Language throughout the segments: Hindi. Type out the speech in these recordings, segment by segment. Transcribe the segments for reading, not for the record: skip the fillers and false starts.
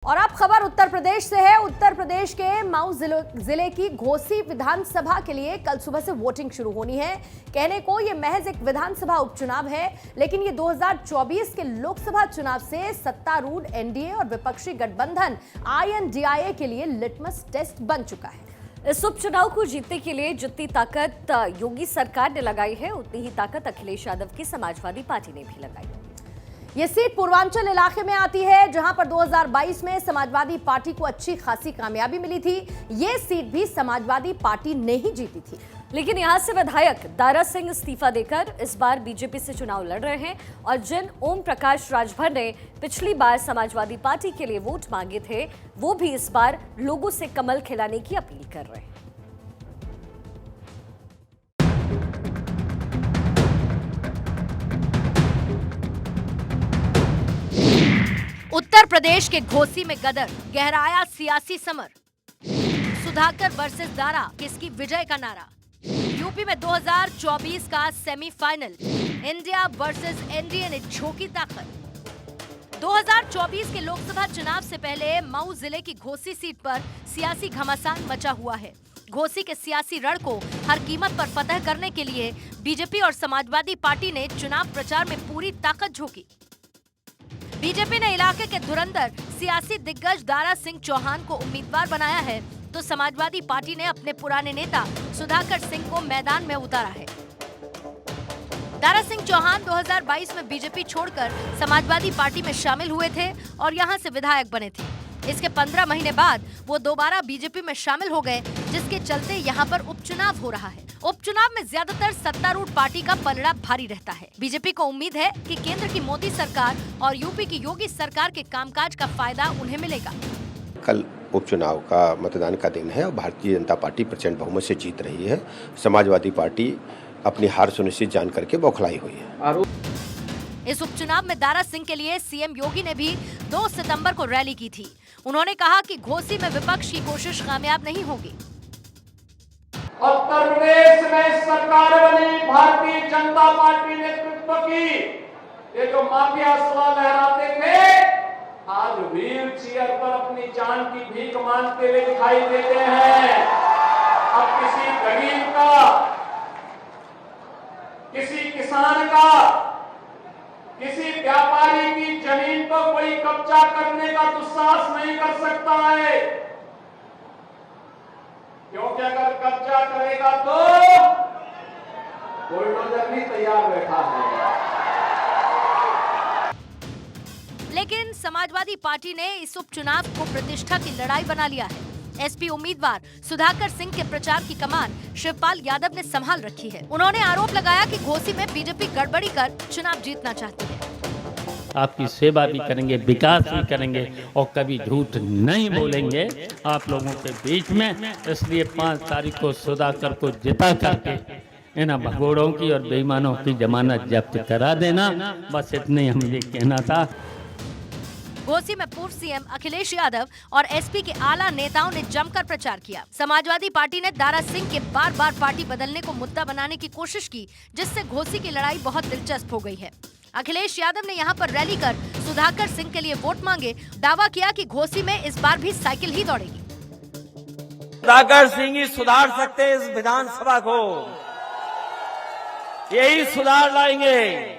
और अब खबर उत्तर प्रदेश से है। उत्तर प्रदेश के मऊ जिले की घोसी विधानसभा के लिए कल सुबह से वोटिंग शुरू होनी है। कहने को ये महज एक विधानसभा उपचुनाव है, लेकिन ये 2024 के लोकसभा चुनाव से सत्तारूढ़ एनडीए और विपक्षी गठबंधन INDIA के लिए लिटमस टेस्ट बन चुका है। इस उपचुनाव को जीतने के लिए जितनी ताकत योगी सरकार ने लगाई है, उतनी ही ताकत अखिलेश यादव की समाजवादी पार्टी ने भी लगाई है। ये सीट पूर्वांचल इलाके में आती है, जहां पर 2022 में समाजवादी पार्टी को अच्छी खासी कामयाबी मिली थी। ये सीट भी समाजवादी पार्टी ने ही जीती थी, लेकिन यहां से विधायक दारा सिंह इस्तीफा देकर इस बार बीजेपी से चुनाव लड़ रहे हैं। और जिन ओम प्रकाश राजभर ने पिछली बार समाजवादी पार्टी के लिए वोट मांगे थे, वो भी इस बार लोगों से कमल खिलाने की अपील कर रहे हैं। उत्तर प्रदेश के घोसी में गदर, गहराया सियासी समर। सुधाकर वर्सेस दारा, किसकी विजय का नारा। यूपी में 2024 का सेमीफाइनल, इंडिया वर्सेस एनडीए ने झोंकी ताकत। 2024 के लोकसभा चुनाव से पहले मऊ जिले की घोसी सीट पर सियासी घमासान मचा हुआ है। घोसी के सियासी रण को हर कीमत पर फतह करने के लिए बीजेपी और समाजवादी पार्टी ने चुनाव प्रचार में पूरी ताकत झोंकी। बीजेपी ने इलाके के धुरंधर सियासी दिग्गज दारा सिंह चौहान को उम्मीदवार बनाया है, तो समाजवादी पार्टी ने अपने पुराने नेता सुधाकर सिंह को मैदान में उतारा है। दारा सिंह चौहान 2022 में बीजेपी छोड़कर समाजवादी पार्टी में शामिल हुए थे और यहां से विधायक बने थे। इसके 15 महीने बाद वो दोबारा बीजेपी में शामिल हो गए, जिसके चलते यहां पर उपचुनाव हो रहा है। उपचुनाव में ज्यादातर सत्तारूढ़ पार्टी का पलड़ा भारी रहता है। बीजेपी को उम्मीद है कि केंद्र की मोदी सरकार और यूपी की योगी सरकार के कामकाज का फायदा उन्हें मिलेगा। कल उपचुनाव का मतदान का दिन है और भारतीय जनता पार्टी प्रचंड बहुमत से जीत रही है। समाजवादी पार्टी अपनी हार सुनिश्चित जान करके बौखलाई हुई है। इस उपचुनाव में दारा सिंह के लिए सीएम योगी ने भी 2 सितंबर को रैली की थी। उन्होंने कहा कि घोसी में विपक्ष की कोशिश कामयाब नहीं होगी। उत्तर प्रदेश में सरकार बनी भारतीय जनता पार्टी नेतृत्व की, ये जो माफिया सवा लहराते थे, आज व्हील चेयर पर अपनी जान की भीख मांगते हुए दिखाई देते हैं। अब किसी गरीब का, किसी किसान का, किसी व्यापारी की जमीन पर कोई कब्जा करने का दुस्साहस नहीं कर सकता है, क्योंकि अगर कब्जा करेगा तो बुलडोजर भी तैयार बैठा है। लेकिन समाजवादी पार्टी ने इस उपचुनाव को प्रतिष्ठा की लड़ाई बना लिया है। एसपी उम्मीदवार सुधाकर सिंह के प्रचार की कमान शिवपाल यादव ने संभाल रखी है। उन्होंने आरोप लगाया कि घोसी में बीजेपी गड़बड़ी कर चुनाव जीतना चाहती है। आपकी सेवा भी करेंगे, विकास भी करेंगे और कभी झूठ नहीं बोलेंगे आप लोगों के बीच में। इसलिए 5 तारीख को सुधाकर को जिता करके इन भगोड़ों की और बेईमानों की जमानत जब्त करा देना। बस इतने हम ये कहना था। घोसी में पूर्व सीएम अखिलेश यादव और एसपी के आला नेताओं ने जमकर प्रचार किया। समाजवादी पार्टी ने दारा सिंह के बार बार पार्टी बदलने को मुद्दा बनाने की कोशिश की, जिससे घोसी की लड़ाई बहुत दिलचस्प हो गई है। अखिलेश यादव ने यहां पर रैली कर सुधाकर सिंह के लिए वोट मांगे। दावा किया कि घोसी में इस बार भी साइकिल ही दौड़ेगी। सुधाकर सिंह ही सुधार सकते हैं इस विधानसभा को, यही सुधार लाएंगे,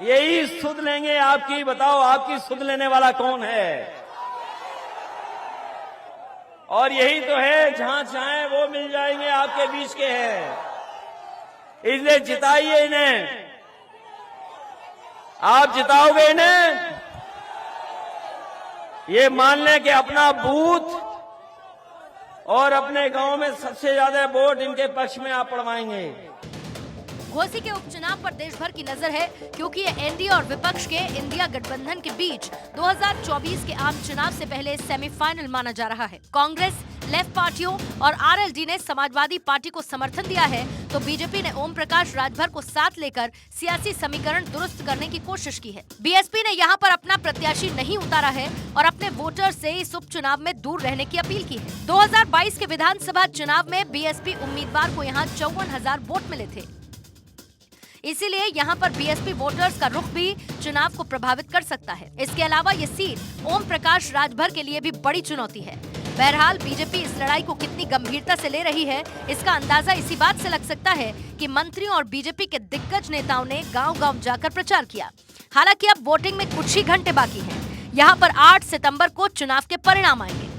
यही सुध लेंगे। आपकी बताओ, आपकी सुध लेने वाला कौन है? और यही तो है, जहां चाहे वो मिल जाएंगे, आपके बीच के हैं। इसलिए जिताइए इन्हें। आप जिताओगे इन्हें, ये मान लें कि अपना बूथ और अपने गांव में सबसे ज्यादा वोट इनके पक्ष में आप पड़वाएंगे। घोसी के उपचुनाव पर देश भर की नजर है, क्योंकि ये एनडीए और विपक्ष के इंडिया गठबंधन के बीच 2024 के आम चुनाव से पहले सेमीफाइनल माना जा रहा है। कांग्रेस, लेफ्ट पार्टियों और आरएलडी ने समाजवादी पार्टी को समर्थन दिया है, तो बीजेपी ने ओम प्रकाश राजभर को साथ लेकर सियासी समीकरण दुरुस्त करने की कोशिश की है। बीएसपी ने यहाँ पर अपना प्रत्याशी नहीं उतारा है और अपने वोटर से इस उपचुनाव में दूर रहने की अपील की है। 2022 के विधानसभा चुनाव में बीएसपी उम्मीदवार को यहाँ 54,000 वोट मिले थे। इसीलिए यहाँ पर बीएसपी वोटर्स का रुख भी चुनाव को प्रभावित कर सकता है। इसके अलावा ये सीट ओम प्रकाश राजभर के लिए भी बड़ी चुनौती है। बहरहाल बीजेपी इस लड़ाई को कितनी गंभीरता से ले रही है, इसका अंदाजा इसी बात से लग सकता है कि मंत्रियों और बीजेपी के दिग्गज नेताओं ने गांव-गांव जाकर प्रचार किया। हालांकि अब वोटिंग में कुछ ही घंटे बाकी हैं। यहाँ पर 8 सितंबर को चुनाव के परिणाम आएंगे।